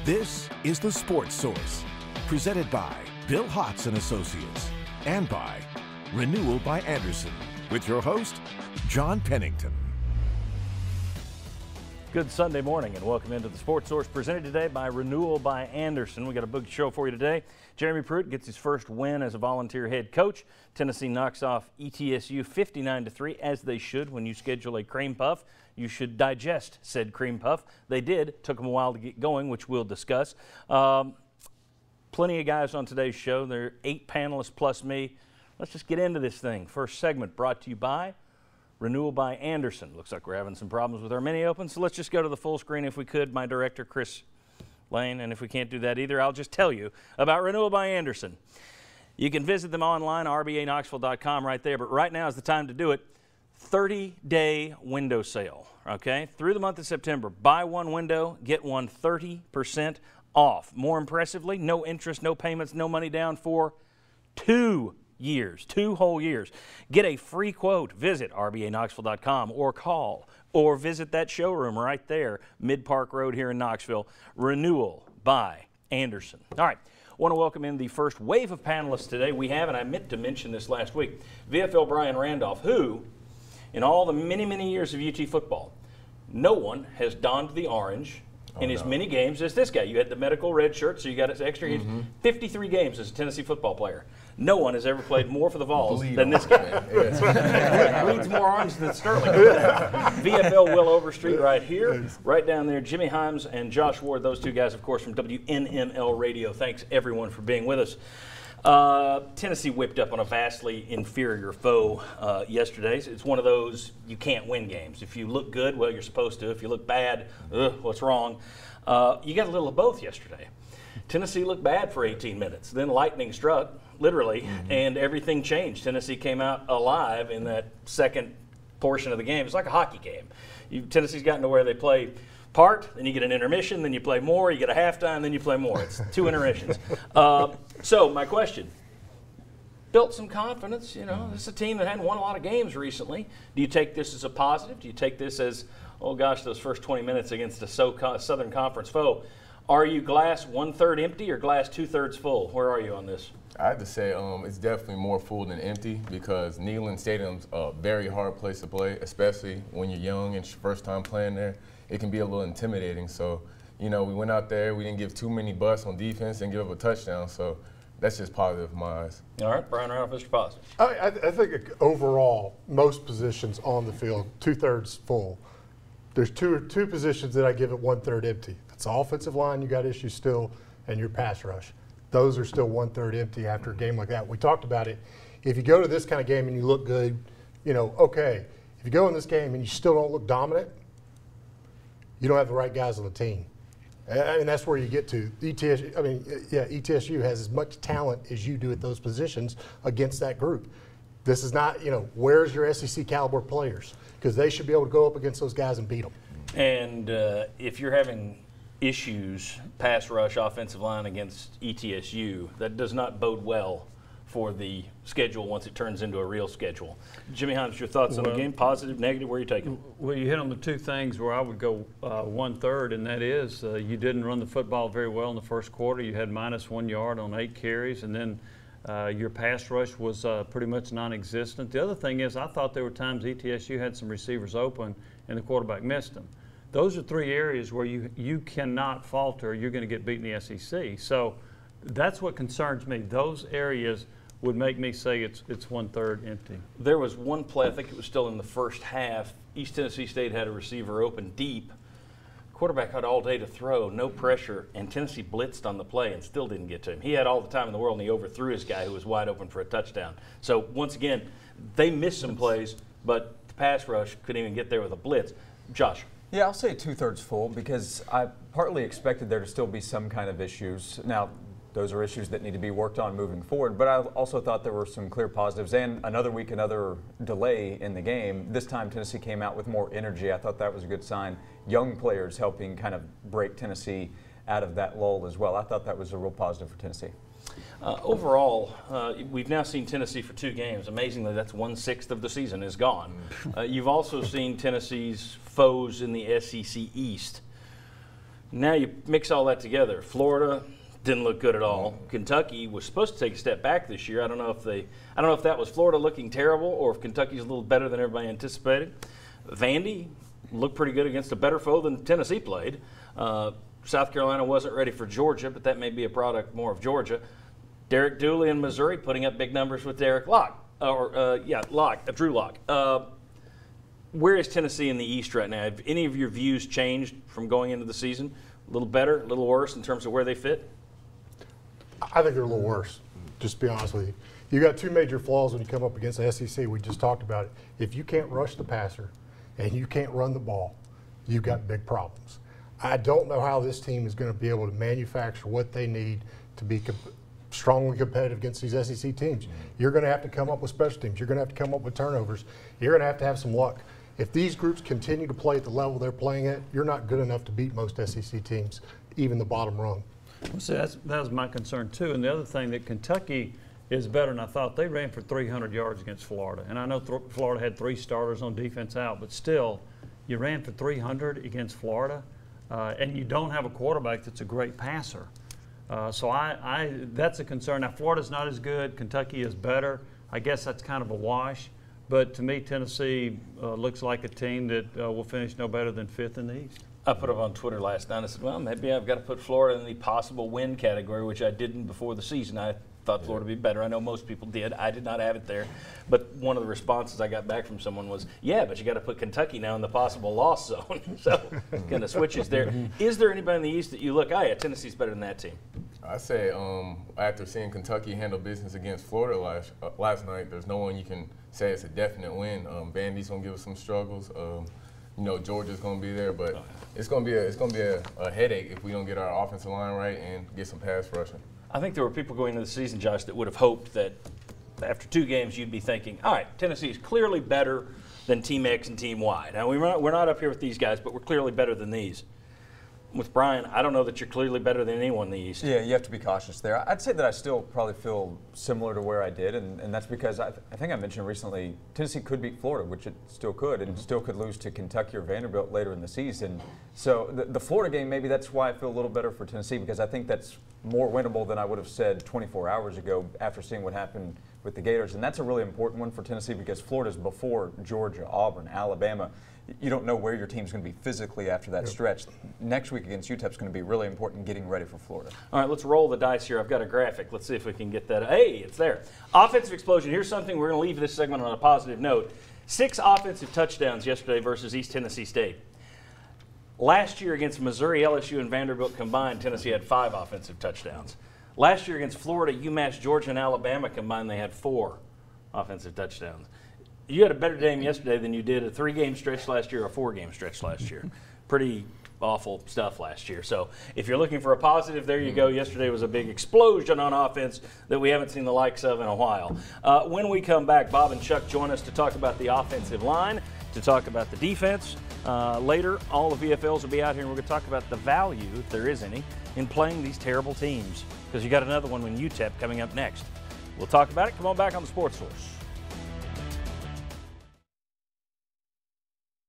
This is The Sports Source, presented by Bill Hotz and Associates, and by Renewal by Andersen, with your host, John Pennington. Good Sunday morning and welcome into the Sports Source, presented today by Renewal by Andersen. We got a big show for you today. Jeremy Pruitt gets his first win as a volunteer head coach. Tennessee knocks off ETSU 59-3, as they should. When you schedule a cream puff, you should digest said cream puff. They did. Took them a while to get going, which we'll discuss. Plenty of guys on today's show. There are 8 panelists plus me. Let's just get into this thing. First segment brought to you by Renewal by Andersen. Looks like we're having some problems with our mini open, so let's just go to the full screen if we could. My director, Chris Lane, and if we can't do that either, I'll just tell you about Renewal by Andersen. You can visit them online, rbaknoxville.com right there, but right now is the time to do it. 30-day window sale, okay? Through the month of September, buy one window, get one 30% off. More impressively, no interest, no payments, no money down for 2 years, 2 whole years. Get a free quote. Visit rbaknoxville.com or call or visit that showroom right there, Mid Park Road here in Knoxville. Renewal by Andersen. All right. Want to welcome in the first wave of panelists today. We have, and I meant to mention this last week, VFL Brian Randolph, who, in all the many, many years of UT football, no one has donned the orange in as many games as this guy. You had the medical red shirt, so you got his extra games. 53 games as a Tennessee football player. No one has ever played more for the Vols than this guy. Bleeds more orange than Sterling. VFL Will Overstreet right here. Right down there, Jimmy Himes and Josh Ward, those two guys, of course, from WNML Radio. Thanks, everyone, for being with us. Tennessee whipped up on a vastly inferior foe yesterday. It's one of those you can't win games. If you look good, well, you're supposed to. If you look bad, what's wrong? You got a little of both yesterday. Tennessee looked bad for 18 minutes. Then lightning struck, literally, and everything changed. Tennessee came out alive in that second portion of the game. It's like a hockey game. Tennessee's gotten to where they play part, then you get an intermission, then you play more, you get a halftime, then you play more. It's 2 intermissions. So my question, built some confidence. You know, this is a team that hadn't won a lot of games recently. Do you take this as a positive? Do you take this as, oh gosh, those first 20 minutes against a Southern Conference foe? Are you glass 1/3 empty or glass 2/3 full? Where are you on this? I have to say it's definitely more full than empty, because Neyland Stadium's a very hard place to play, especially when you're young and first time playing there. It can be a little intimidating. So, you know, we went out there, we didn't give too many busts on defense and give up a touchdown. So that's just positive in my eyes. All right, Brian Randolph, Mr. Positive. I think overall, most positions on the field, 2/3 full. There's two positions that I give it 1/3 empty. That's the offensive line, you got issues still, and your pass rush. Those are still 1/3 empty after a game like that. We talked about it. If you go to this kind of game and you look good, you know, okay. If you go in this game and you still don't look dominant, you don't have the right guys on the team. And that's where you get to. ETSU has as much talent as you do at those positions against that group. This is not, you know, where's your SEC caliber players? Because they should be able to go up against those guys and beat them. And if you're having issues, pass rush, offensive line against ETSU, that does not bode well for the schedule once it turns into a real schedule. Jimmy Himes, your thoughts on the game? Positive, negative, where are you taking? Well, you hit on the 2 things where I would go 1/3, and that is you didn't run the football very well in the first quarter. You had -1 yard on 8 carries, and then your pass rush was pretty much non-existent. The other thing is I thought there were times ETSU had some receivers open and the quarterback missed them. Those are 3 areas where you cannot falter. You're going to get beat in the SEC. So that's what concerns me. Those areas would make me say it's 1/3 empty. There was one play, I think it was still in the first half. East Tennessee State had a receiver open deep. Quarterback had all day to throw, no pressure, and Tennessee blitzed on the play and still didn't get to him. He had all the time in the world, and he overthrew his guy who was wide open for a touchdown. So once again, they missed some plays, but the pass rush couldn't even get there with a blitz. Josh. Yeah, I'll say 2/3 full, because I partly expected there to still be some kind of issues. Now, those are issues that need to be worked on moving forward, but I also thought there were some clear positives. And another week, another delay in the game. This time Tennessee came out with more energy. I thought that was a good sign. Young players helping kind of break Tennessee out of that lull as well. I thought that was a real positive for Tennessee. Overall, we've now seen Tennessee for 2 games. Amazingly, that's 1/6 of the season is gone. You've also seen Tennessee's foes in the SEC East Now you mix all that together. Florida didn't look good at all. Kentucky was supposed to take a step back this year. I don't know if that was Florida looking terrible or if Kentucky's a little better than everybody anticipated. Vandy looked pretty good against a better foe than Tennessee played. South Carolina wasn't ready for Georgia, but that may be a product more of Georgia. Derek Dooley in Missouri putting up big numbers with Drew Lock. Where is Tennessee in the East right now? Have any of your views changed from going into the season? A little better, a little worse in terms of where they fit? I think they're a little worse, just to be honest with you. You got two major flaws when you come up against the SEC. We just talked about it. If you can't rush the passer and you can't run the ball, you've got big problems. I don't know how this team is going to be able to manufacture what they need to be strongly competitive against these SEC teams. You're going to have to come up with special teams. You're going to have to come up with turnovers. You're going to have some luck. If these groups continue to play at the level they're playing at, you're not good enough to beat most SEC teams, even the bottom rung. So that was my concern too. And the other thing that Kentucky is better than I thought. They ran for 300 yards against Florida. And I know Florida had 3 starters on defense out, but still, you ran for 300 against Florida, and you don't have a quarterback that's a great passer. So that's a concern. Now, Florida's not as good. Kentucky is better. I guess that's kind of a wash. But to me, Tennessee looks like a team that will finish no better than 5th in the East. I put up on Twitter last night. I said, well, maybe I've got to put Florida in the possible win category, which I didn't before the season. I thought Florida would be better. I know most people did. I did not have it there. But one of the responses I got back from someone was, yeah, but you got to put Kentucky now in the possible loss zone. So kind of switches there. Is there anybody in the East that you look, oh, yeah, Tennessee's better than that team? I say after seeing Kentucky handle business against Florida last night, there's no one you can say it's a definite win. Vandy's going to give us some struggles. You know, Georgia's going to be there, but it's going to be a headache if we don't get our offensive line right and get some pass rushing. I think there were people going into the season, Josh, that would have hoped that after 2 games you'd be thinking, all right, Tennessee is clearly better than Team X and Team Y. Now, we're not up here with these guys, but we're clearly better than these. With Brian, I don't know that you're clearly better than anyone in the East. Yeah, you have to be cautious there. I'd say that I still probably feel similar to where I did, and that's because I think I mentioned recently Tennessee could beat Florida, which it still could, and still could lose to Kentucky or Vanderbilt later in the season. So the Florida game, maybe that's why I feel a little better for Tennessee, because I think that's more winnable than I would have said 24 hours ago after seeing what happened with the Gators. And that's a really important one for Tennessee because Florida's before Georgia, Auburn, Alabama. You don't know where your team's going to be physically after that stretch. Next week against UTEP is going to be really important getting ready for Florida. All right, let's roll the dice here. I've got a graphic. Let's see if we can get that. Hey, it's there. Offensive explosion. Here's something we're going to leave this segment on a positive note. 6 offensive touchdowns yesterday versus East Tennessee State. Last year against Missouri, LSU, and Vanderbilt combined, Tennessee had 5 offensive touchdowns. Last year against Florida, UMass, Georgia, and Alabama combined, they had 4 offensive touchdowns. You had a better game yesterday than you did a 3-game stretch last year or a 4-game stretch last year. Pretty awful stuff last year. So if you're looking for a positive, there you go. Yesterday was a big explosion on offense that we haven't seen the likes of in a while. When we come back, Bob and Chuck join us to talk about the offensive line, to talk about the defense. Later, all the VFLs will be out here, and we're going to talk about the value, if there is any, in playing these terrible teams. Because you got another one when UTEP coming up next. We'll talk about it. Come on back on the Sports Source.